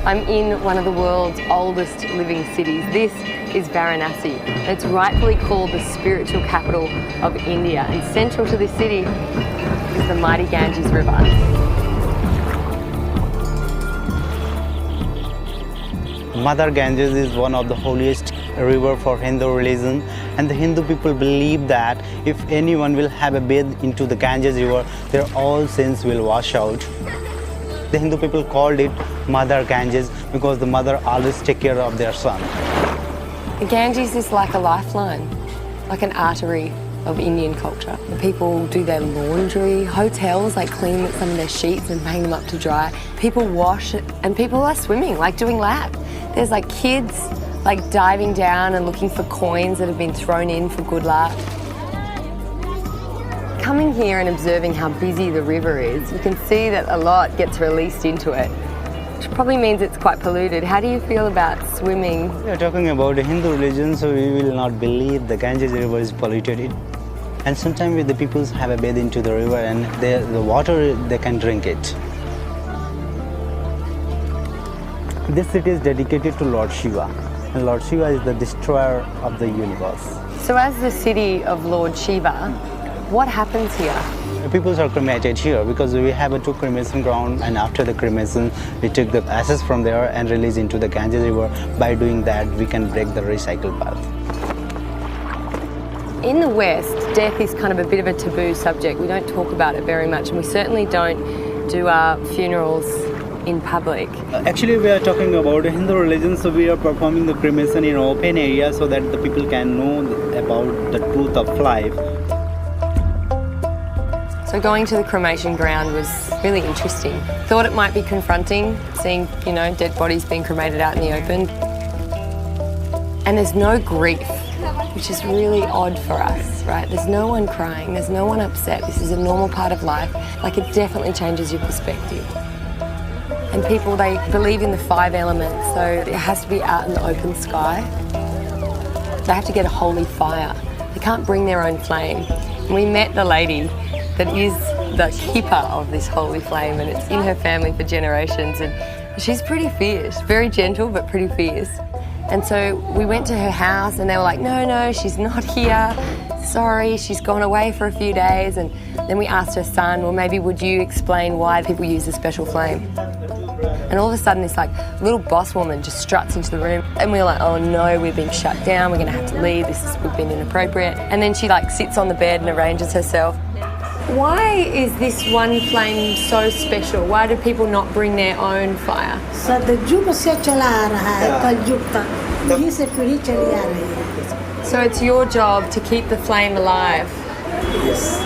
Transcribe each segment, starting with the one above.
I'm in one of the world's oldest living cities. This is Varanasi. It's rightfully called the spiritual capital of India, and central to this city is the mighty Ganges River. Mother Ganges is one of the holiest river for Hindu religion, and the Hindu people believe that if anyone will have a bathe into the Ganges river, their all sins will wash out. The Hindu people called it Mother Ganges because the mother always take care of their son. The Ganges is like a lifeline, like an artery of Indian culture. The people do their laundry, hotels like clean some of their sheets and hang them up to dry. People wash, and people are swimming, like doing laps. There's like kids like diving down and looking for coins that have been thrown in for good luck. Coming here and observing how busy the river is, you can see that a lot gets released into it, which probably means it's quite polluted. How do you feel about swimming? We are talking about the Hindu religion, so we will not believe the Ganges river is polluted. And sometimes the people have a bathe into the river, and the water, they can drink it. This city is dedicated to Lord Shiva, and Lord Shiva is the destroyer of the universe. So as the city of Lord Shiva, what happens here? The people are cremated here because we have a 2 cremation ground, and after the cremation we take the ashes from there and release into the Ganges river. By doing that, we can break the recycle path. In the West, death is kind of a bit of a taboo subject. We don't talk about it very much, and we certainly don't do our funerals in public. Actually, we are talking about Hindu religion, so we are performing the cremation in open area so that the people can know about the truth of life. So going to the cremation ground was really interesting. Thought it might be confronting, seeing, dead bodies being cremated out in the open. And there's no grief, which is really odd for us, right? There's no one crying, there's no one upset. This is a normal part of life. Like, it definitely changes your perspective. And people, they believe in the 5 elements, so it has to be out in the open sky. They have to get a holy fire. They can't bring their own flame. And we met the lady that is the keeper of this holy flame, and it's in her family for generations, and she's pretty fierce, very gentle but pretty fierce. And so we went to her house and they were like, no, she's not here, sorry, she's gone away for a few days. And then we asked her son, well, maybe would you explain why people use a special flame? And all of a sudden this like little boss woman just struts into the room, and we were like, oh no, we've been shut down, we're gonna have to leave, we've been inappropriate. And then she like sits on the bed and arranges herself. Why is this one flame so special? Why do people not bring their own fire? So it's your job to keep the flame alive. Yes.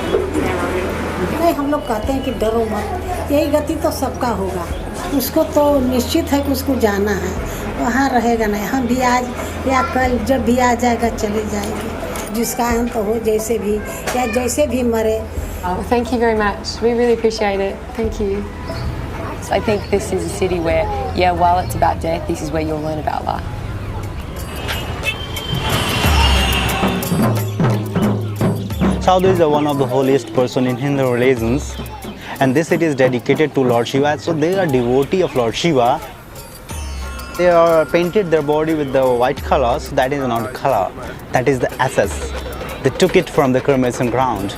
हम लोग कहते हैं कि डरो मत, यही गति तो सबका होगा, उसको तो निश्चित है कि उसको जाना है, वहाँ रहेगा नहीं, हम भी आज या कल जब भी आ जाएगा चले जाएंगे, जिसका अंत हो जैसे भी या जैसे भी मरे. Well, thank you very much. We really appreciate it. Thank you. So I think this is a city where, while it's about death, this is where you'll learn about life. Sadhu is one of the holiest person in Hindu religions, and this city is dedicated to Lord Shiva, so they are devotee of Lord Shiva. They are painted their body with the white colors. That is not color, that is the ashes. They took it from the cremation ground.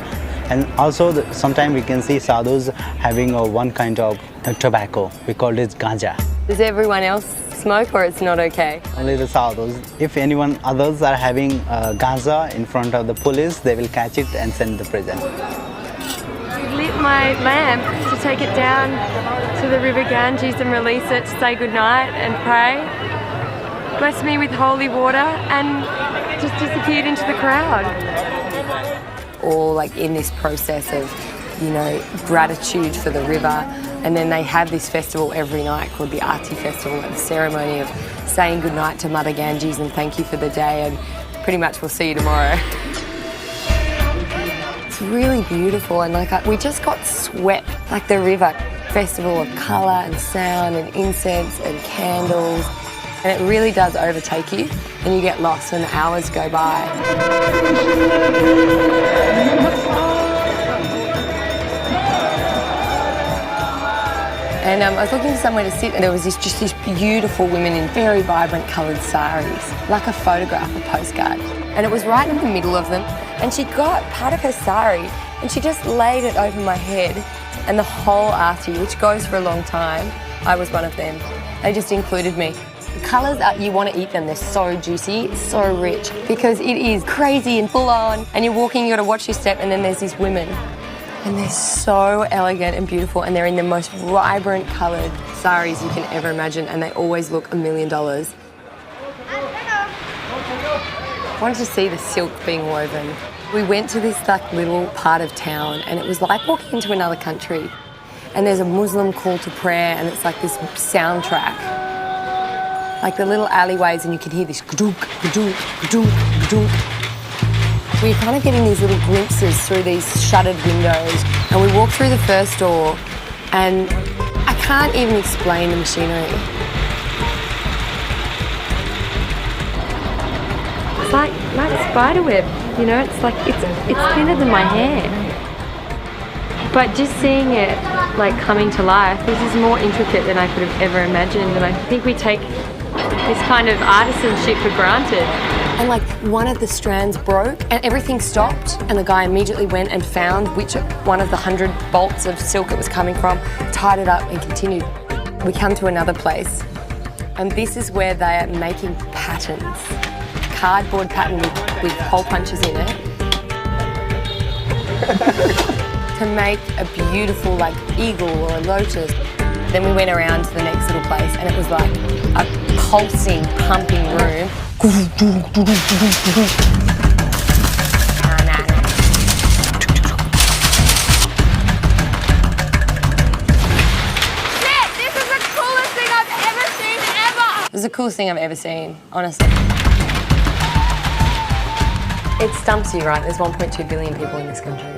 And also sometimes we can see sadhus having one kind of tobacco. We call it ganja. Does everyone else smoke, or it's not okay? Only the sadhus. If anyone others are having ganja in front of the police, they will catch it and send the prison. I lit my lamp to take it down to the river Ganges and release it to say goodnight and pray. Blessed me with holy water and just disappeared into the crowd. All like in this process of, gratitude for the river. And then they have this festival every night called the Aarti Festival, the ceremony of saying goodnight to Mother Ganges and thank you for the day, and pretty much we'll see you tomorrow. It's really beautiful, and we just got swept like the river. Festival of colour and sound and incense and candles. And it really does overtake you, and you get lost when the hours go by. And I was looking for somewhere to sit, and there was just these beautiful women in very vibrant coloured saris, like a photograph, a postcard. And it was right in the middle of them, and she got part of her sari and she just laid it over my head, and the whole arty, which goes for a long time, I was one of them. They just included me. The colours, you want to eat them, they're so juicy, so rich, because it is crazy and full on, and you're walking, you got to watch your step, and then there's these women. And they're so elegant and beautiful, and they're in the most vibrant coloured saris you can ever imagine, and they always look $1 million. I wanted to see the silk being woven. We went to this little part of town, and it was like walking into another country. And there's a Muslim call to prayer, and it's like this soundtrack. Like the little alleyways, and you can hear this gadunk, gadunk, gadunk, gadunk. We're kind of getting these little glimpses through these shuttered windows, and we walk through the first door, and I can't even explain the machinery. It's like spiderweb, you know, it's like, it's thinner than my hair. But just seeing it like coming to life, this is more intricate than I could have ever imagined, and I think we take this kind of artisanship for granted. And like one of the strands broke and everything stopped, and the guy immediately went and found which one of the 100 bolts of silk it was coming from, tied it up and continued. We come to another place, and this is where they are making patterns. Cardboard pattern with hole punches in it. To make a beautiful like eagle or a lotus. Then we went around to the next little place, and it was like a pulsing, pumping room. This is the coolest thing I've ever seen ever! It was the coolest thing I've ever seen, honestly. It stumps you, right? There's 1.2 billion people in this country.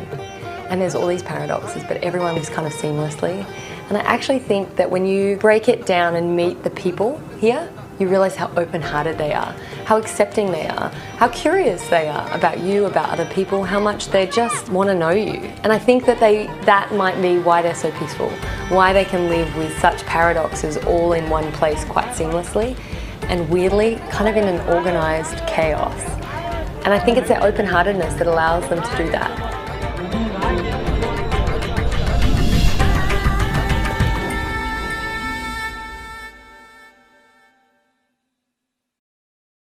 And there's all these paradoxes, but everyone lives kind of seamlessly. And I actually think that when you break it down and meet the people here, you realise how open-hearted they are, how accepting they are, how curious they are about you, about other people, how much they just want to know you. And I think that that might be why they're so peaceful, why they can live with such paradoxes all in one place quite seamlessly, and weirdly, kind of in an organised chaos. And I think it's their open-heartedness that allows them to do that.